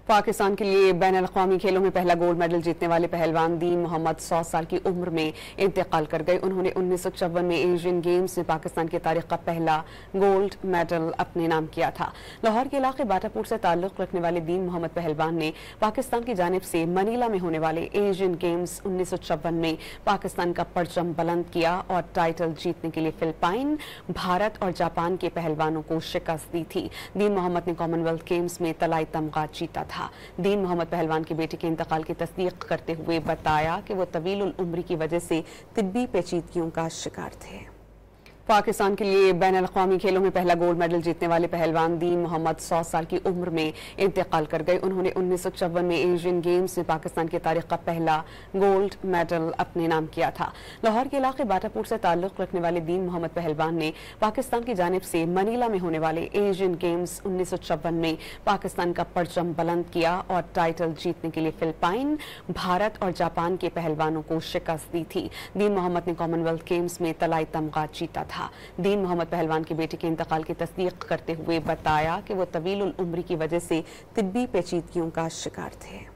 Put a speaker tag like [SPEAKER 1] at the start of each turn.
[SPEAKER 1] पाकिस्तान के लिए बैन अल-अक़वामी खेलों में पहला गोल्ड मेडल जीतने वाले पहलवान दीन मोहम्मद 100 साल की उम्र में इंतकाल कर गए। उन्होंने 1954 में एशियन गेम्स में पाकिस्तान की तारीख का पहला गोल्ड मेडल अपने नाम किया था। लाहौर के इलाके बाटापुर से ताल्लुक रखने वाले दीन मोहम्मद पहलवान ने पाकिस्तान की जानिब से मनीला में होने वाले एशियन गेम्स 1954 में पाकिस्तान का परचम बुलंद किया और टाइटल जीतने के लिए फिलिपाइन, भारत और जापान के पहलवानों को शिकस्त दी थी। दीन मोहम्मद ने कॉमनवेल्थ गेम्स में तलाई तमगा जीता था। दीन मोहम्मद पहलवान के बेटे के इंतकाल की तस्दीक करते हुए बताया कि वो तवील उम्र की वजह से तिब्बी पेचीदगियों का शिकार थे। पाकिस्तान के लिए बैन अल-अक़वामी खेलों में पहला गोल्ड मेडल जीतने वाले पहलवान दीन मोहम्मद 100 साल की उम्र में इंतकाल कर गए। उन्होंने 1954 में एशियन गेम्स में पाकिस्तान की तारीख का पहला गोल्ड मेडल अपने नाम किया था। लाहौर के इलाके बाटापुर से ताल्लुक रखने वाले दीन मोहम्मद पहलवान ने पाकिस्तान की जानिब से मनीला में होने वाले एशियन गेम्स 1954 में पाकिस्तान का परचम बुलंद किया और टाइटल जीतने के लिए फिलिपाइन, भारत और जापान के पहलवानों को शिकस्त दी थी। दीन मोहम्मद ने कॉमनवेल्थ गेम्स में तलाई तमगा जीता था। दीन मोहम्मद पहलवान के बेटे के इंतकाल की तस्दीक करते हुए बताया कि वो तवील उम्र की वजह से तिब्बी पेचीदगियों का शिकार थे।